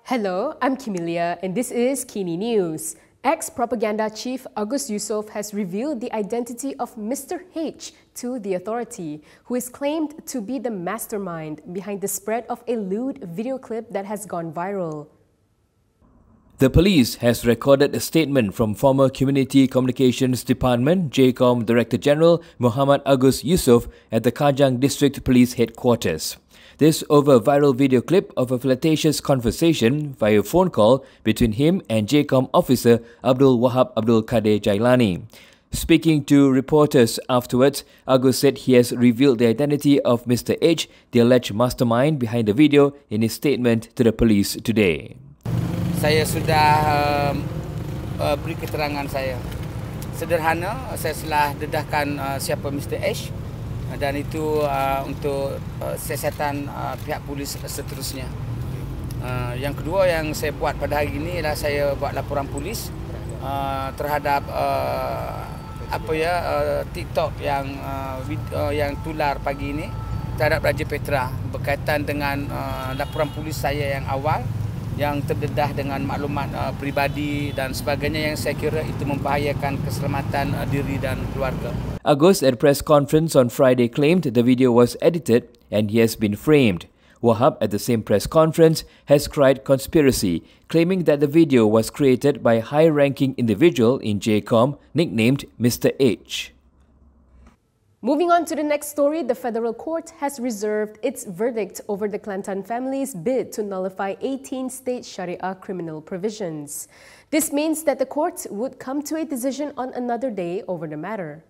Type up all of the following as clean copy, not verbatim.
Hello, I'm Kimilia and this is Kini News. Ex-propaganda chief Agus Yusoff has revealed the identity of Mr. H to the authority, who is claimed to be the mastermind behind the spread of a lewd video clip that has gone viral. The police has recorded a statement from former Community Communications Department J-Kom Director General Mohammad Agus Yusoff at the Kajang District Police Headquarters. This over a viral video clip of a flirtatious conversation via phone call between him and J-Com officer Abdul Wahab Abdul Kadir Jilani. Speaking to reporters afterwards, Agus said he has revealed the identity of Mr. H, the alleged mastermind behind the video, in his statement to the police today. Saya sudah beri keterangan saya. Sederhana, saya telah dedahkan siapa Mr. H dan itu untuk siasatan pihak polis seterusnya. Yang kedua yang saya buat pada hari ini adalah saya buat laporan polis terhadap TikTok yang tular pagi ini terhadap Raja Petra berkaitan dengan laporan polis saya yang awal yang terdedah dengan maklumat peribadi dan sebagainya yang saya kira itu membahayakan keselamatan diri dan keluarga. Agus at press conference on Friday claimed the video was edited and he has been framed. Wahab at the same press conference has cried conspiracy, claiming that the video was created by a high-ranking individual in J-Com nicknamed Mr. H. Moving on to the next story, the federal court has reserved its verdict over the Kelantan family's bid to nullify 18 state Sharia criminal provisions. This means that the court would come to a decision on another day over the matter.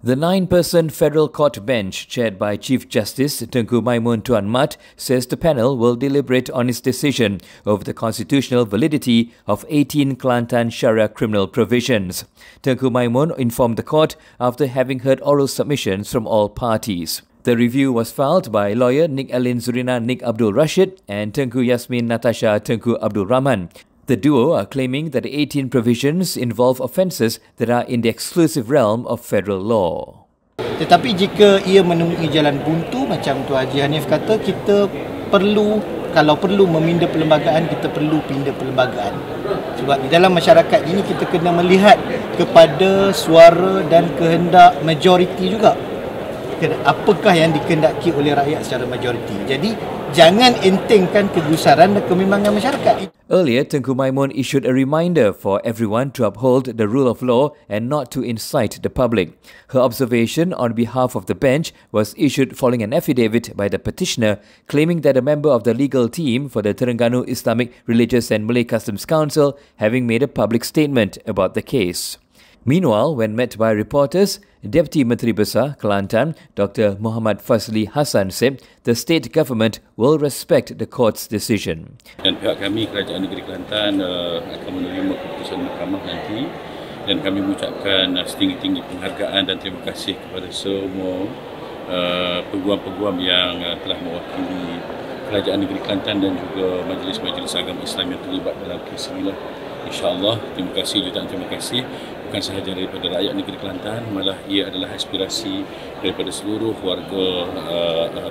The 9-person federal court bench, chaired by Chief Justice Tengku Maimun Tuan Mat, says the panel will deliberate on its decision over the constitutional validity of 18 Kelantan Syariah criminal provisions. Tengku Maimun informed the court after having heard oral submissions from all parties. The review was filed by lawyer Nik Alin Zurina Nik Abdul Rashid and Tengku Yasmin Natasha Tengku Abdul Rahman. The duo are claiming that the 18 provisions involve offences that are in the exclusive realm of federal law. Tetapi jika ia menemui jalan buntu, macam Tuan Haji Hanif kata, kita perlu, kalau perlu meminda perlembagaan, kita perlu pindah perlembagaan. Sebab di dalam masyarakat ini kita kena melihat kepada suara dan kehendak majoriti juga. Apakah yang dikehendaki oleh rakyat secara majoriti. Jadi, jangan entengkan kegusaran dan kebimbangan masyarakat. Earlier, Tengku Maimun issued a reminder for everyone to uphold the rule of law and not to incite the public. Her observation on behalf of the bench was issued following an affidavit by the petitioner claiming that a member of the legal team for the Terengganu Islamic Religious and Malay Customs Council having made a public statement about the case. Meanwhile, when met by reporters, Deputy Menteri Besar Kelantan Dr. Muhammad Fazli Hassan said the state government will respect the court's decision. Dan pihak kami, Kerajaan Negeri Kelantan, akan menerima keputusan mahkamah nanti dan kami mengucapkan setinggi-tinggi penghargaan dan terima kasih kepada semua peguam-peguam yang telah mewakili Kerajaan Negeri Kelantan dan juga majlis-majlis agama Islam yang terlibat dalam kes ini. InsyaAllah, terima kasih, jutaan terima kasih. Bukan sahaja daripada rakyat negeri Kelantan, malah ia adalah aspirasi daripada seluruh warga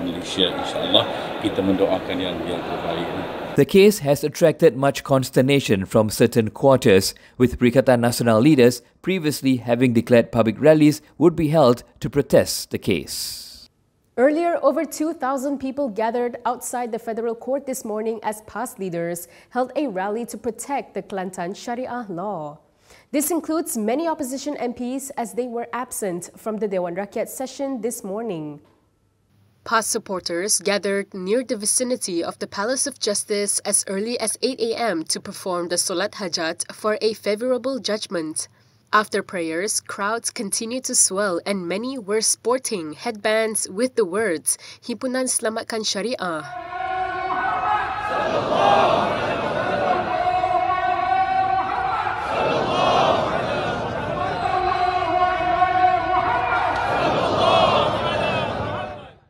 Malaysia. InsyaAllah, kita mendoakan yang terbaik. The case has attracted much consternation from certain quarters, with Perikatan Nasional leaders previously having declared public rallies would be held to protest the case. Earlier, over 2,000 people gathered outside the federal court this morning as past leaders held a rally to protect the Kelantan Sharia law. This includes many opposition MPs as they were absent from the Dewan Rakyat session this morning. Past supporters gathered near the vicinity of the Palace of Justice as early as 8 a.m. to perform the Solat Hajat for a favourable judgment. After prayers, crowds continued to swell and many were sporting headbands with the words, "Himpunan Selamatkan Syariah."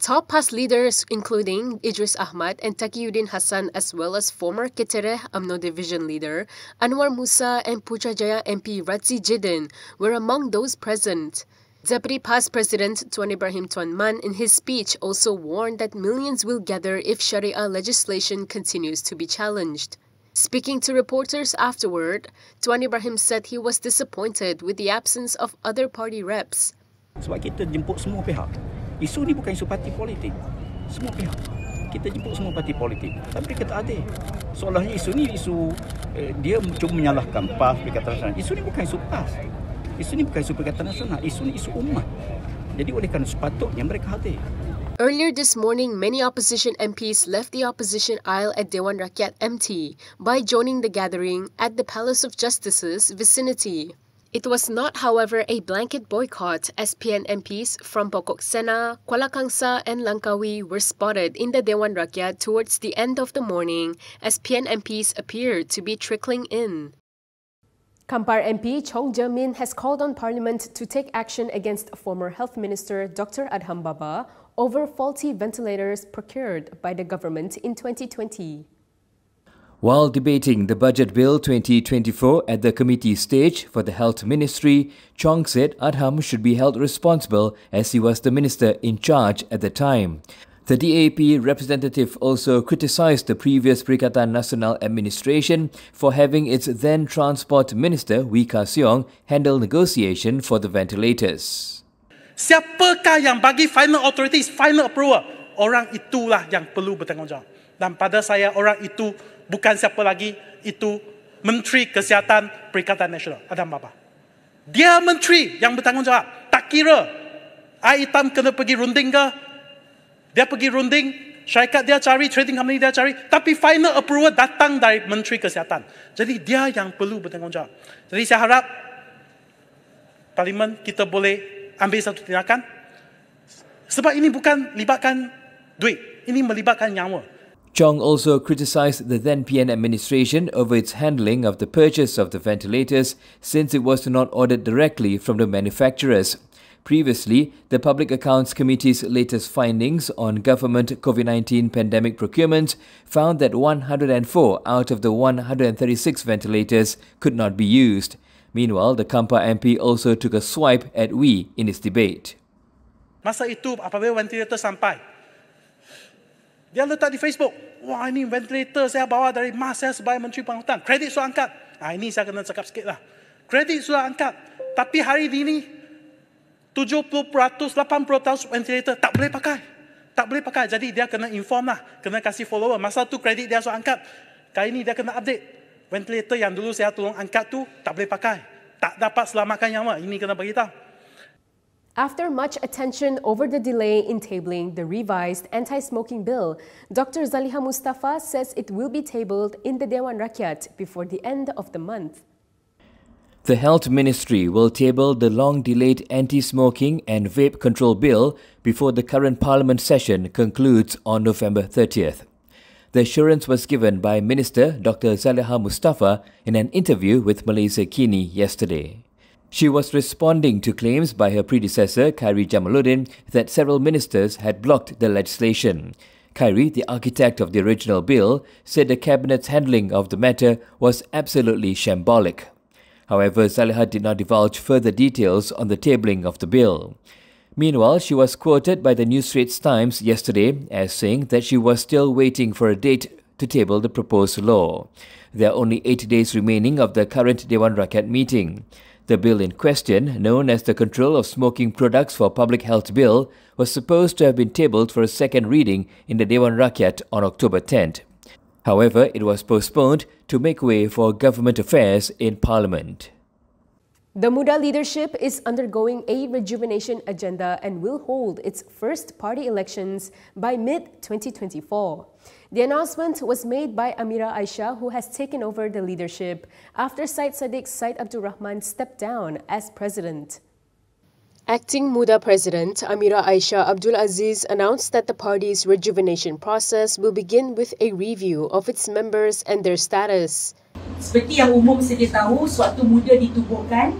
Top past leaders including Idris Ahmad and Taqiyuddin Hassan, as well as former Kelantan UMNO Division leader Anwar Musa and Putrajaya MP Radzi Jidin were among those present. Deputy Past President Tuan Ibrahim Tuan Man in his speech also warned that millions will gather if Sharia legislation continues to be challenged. Speaking to reporters afterward, Tuan Ibrahim said he was disappointed with the absence of other party reps. Sebab kita jemput semua pihak. Isu ni bukan isu parti politik. Semua pihak. Kita jemput semua parti politik. Tapi kita tak ada. Seolahnya isu ni isu dia cuba menyalahkan PAS Perikatan Nasional. Isu ni bukan isu PAS. Isu ni bukan isu Perikatan Nasional. Isu ni isu umat. Jadi oleh kerana sepatutnya mereka hadir. Earlier this morning, many opposition MPs left the opposition aisle at Dewan Rakyat empty by joining the gathering at the Palace of Justice's vicinity. It was not, however, a blanket boycott, as PN MPs from Pokok Sena, Kuala Kangsar and Langkawi were spotted in the Dewan Rakyat towards the end of the morning as PN MPs appeared to be trickling in. Kampar MP Chong Jamin has called on Parliament to take action against former Health Minister Dr. Adham Baba over faulty ventilators procured by the government in 2020. While debating the Budget Bill 2024 at the committee stage for the Health Ministry, Chong said Adham should be held responsible as he was the minister in charge at the time. The DAP representative also criticised the previous Perikatan Nasional administration for having its then Transport Minister Wee Ka Siong handle negotiation for the ventilators. Siapakah yang bagi final authorities, final approval? Orang itulah yang perlu bertanggungjawab. Dan pada saya, orang itu bukan siapa lagi, itu Menteri Kesihatan Perikatan Nasional, Adham Baba. Dia menteri yang bertanggungjawab. Tak kira air hitam kena pergi runding ke, dia pergi runding, syarikat dia cari, trading company dia cari, tapi final approval datang dari Menteri Kesihatan. Jadi dia yang perlu bertanggungjawab. Jadi saya harap Parlimen kita boleh ambil satu tindakan, sebab ini bukan libatkan duit, ini melibatkan nyawa. Chong also criticised the then PN administration over its handling of the purchase of the ventilators since it was not ordered directly from the manufacturers. Previously, the Public Accounts Committee's latest findings on government COVID-19 pandemic procurement found that 104 out of the 136 ventilators could not be used. Meanwhile, the Kampar MP also took a swipe at Wee in his debate. Masa itu apabila ventilator sampai, dia letak di Facebook, wah ini ventilator saya bawa dari mas saya sebagai Menteri Pengangkutan. Kredit sudah angkat. Ini saya kena cakap sikit lah. Kredit sudah angkat. Tapi hari ini, 70%, 80% ventilator tak boleh pakai. Tak boleh pakai. Jadi dia kena inform lah. Kena kasih follower. Masa tu kredit dia sudah angkat. Kali ini dia kena update. Ventilator yang dulu saya tolong angkat tu, tak boleh pakai. Tak dapat selamatkan nyawa. Ini kena beritahu. After much attention over the delay in tabling the revised anti-smoking bill, Dr. Zaliha Mustafa says it will be tabled in the Dewan Rakyat before the end of the month. The Health Ministry will table the long-delayed anti-smoking and vape control bill before the current Parliament session concludes on November 30th. The assurance was given by Minister Dr. Zaliha Mustafa in an interview with Malaysia Kini yesterday. She was responding to claims by her predecessor, Khairi Jamaluddin, that several ministers had blocked the legislation. Khairi, the architect of the original bill, said the Cabinet's handling of the matter was absolutely shambolic. However, Zaliha did not divulge further details on the tabling of the bill. Meanwhile, she was quoted by the New Straits Times yesterday as saying that she was still waiting for a date to table the proposed law. There are only 8 days remaining of the current Dewan Rakyat meeting. The bill in question, known as the Control of Smoking Products for Public Health Bill, was supposed to have been tabled for a second reading in the Dewan Rakyat on October 10th. However, it was postponed to make way for government affairs in Parliament. The Muda leadership is undergoing a rejuvenation agenda and will hold its first party elections by mid-2024. The announcement was made by Amira Aisha, who has taken over the leadership after Syed Sadiq Syed Abdul Rahman stepped down as president. Acting Muda President Amira Aisha Abdul Aziz announced that the party's rejuvenation process will begin with a review of its members and their status. Seperti yang umum sedia tahu, suatu muda ditubuhkan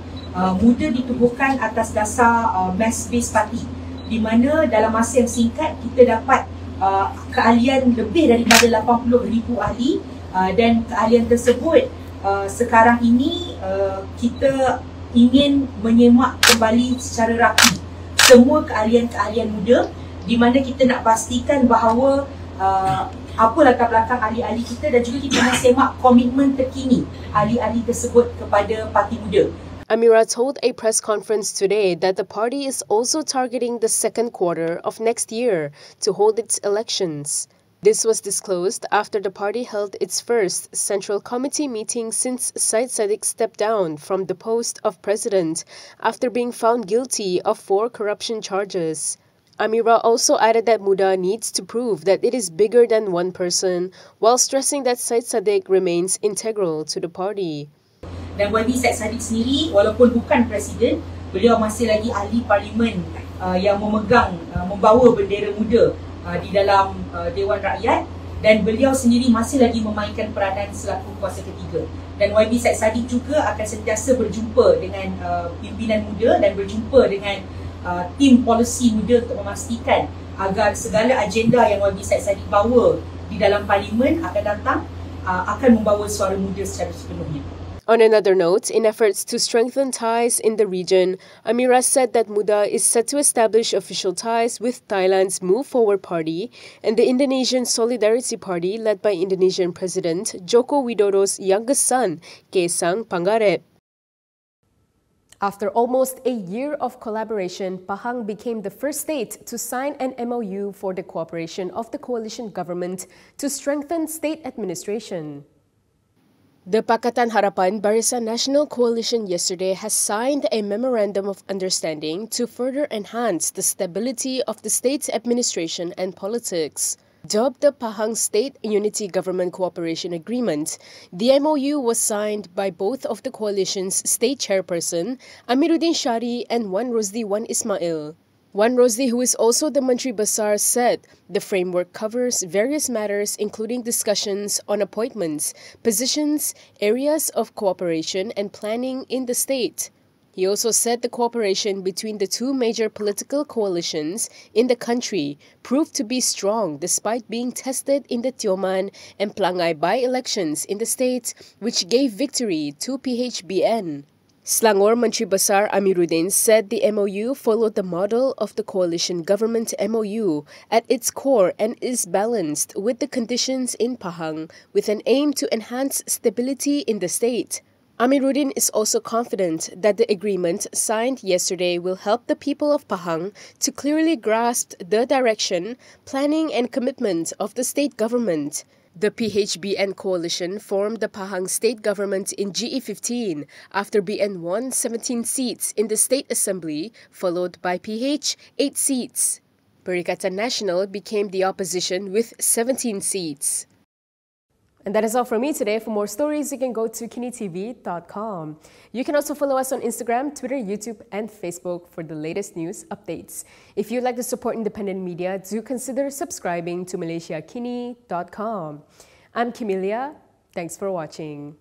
atas dasar mass-based party, di mana dalam masa yang singkat kita dapat keahlian lebih daripada 80,000 ahli, dan keahlian tersebut sekarang ini kita ingin menyemak kembali secara rapi semua keahlian-keahlian muda, di mana kita nak pastikan bahawa apa latar belakang ahli-ahli kita dan juga kita nak semak komitmen terkini ahli-ahli tersebut kepada parti muda. Amira told a press conference today that the party is also targeting the second quarter of next year to hold its elections. This was disclosed after the party held its first Central Committee meeting since Syed Saddiq stepped down from the post of president after being found guilty of 4 corruption charges. Amira also added that Muda needs to prove that it is bigger than one person, while stressing that Syed Saddiq remains integral to the party. Dan YB Syed Saddiq sendiri, walaupun bukan presiden, beliau masih lagi ahli parlimen yang membawa bendera muda di dalam Dewan Rakyat, dan beliau sendiri masih lagi memainkan peranan selaku kuasa ketiga. Dan YB Syed Saddiq juga akan sentiasa berjumpa dengan pimpinan muda dan berjumpa dengan tim polisi muda untuk memastikan agar segala agenda yang YB Syed Saddiq bawa di dalam parlimen akan datang akan membawa suara muda secara sepenuhnya. On another note, in efforts to strengthen ties in the region, Amira said that Muda is set to establish official ties with Thailand's Move Forward Party and the Indonesian Solidarity Party led by Indonesian President Joko Widodo's youngest son, Kaesang Pangarep. After almost a year of collaboration, Pahang became the first state to sign an MOU for the cooperation of the coalition government to strengthen state administration. The Pakatan Harapan Barisan Nasional Coalition yesterday has signed a Memorandum of Understanding to further enhance the stability of the state's administration and politics. Dubbed the Pahang State Unity Government Cooperation Agreement, the MOU was signed by both of the coalition's state chairperson, Amiruddin Shari, and Wan Rosdi Wan Ismail. Wan Rosdi, who is also the Menteri Besar, said the framework covers various matters including discussions on appointments, positions, areas of cooperation and planning in the state. He also said the cooperation between the two major political coalitions in the country proved to be strong despite being tested in the Tioman and Pelangai by-elections in the state, which gave victory to PHBN. Selangor Menteri Besar Amiruddin said the MOU followed the model of the coalition government MOU at its core and is balanced with the conditions in Pahang with an aim to enhance stability in the state. Amiruddin is also confident that the agreement signed yesterday will help the people of Pahang to clearly grasp the direction, planning and commitment of the state government. The PHBN coalition formed the Pahang state government in GE15 after BN won 17 seats in the state assembly, followed by PH 8 seats. Perikatan Nasional became the opposition with 17 seats. And that is all from me today. For more stories, you can go to Kinitv.com. You can also follow us on Instagram, Twitter, YouTube, and Facebook for the latest news updates. If you'd like to support independent media, do consider subscribing to MalaysiaKini.com. I'm Camelia. Thanks for watching.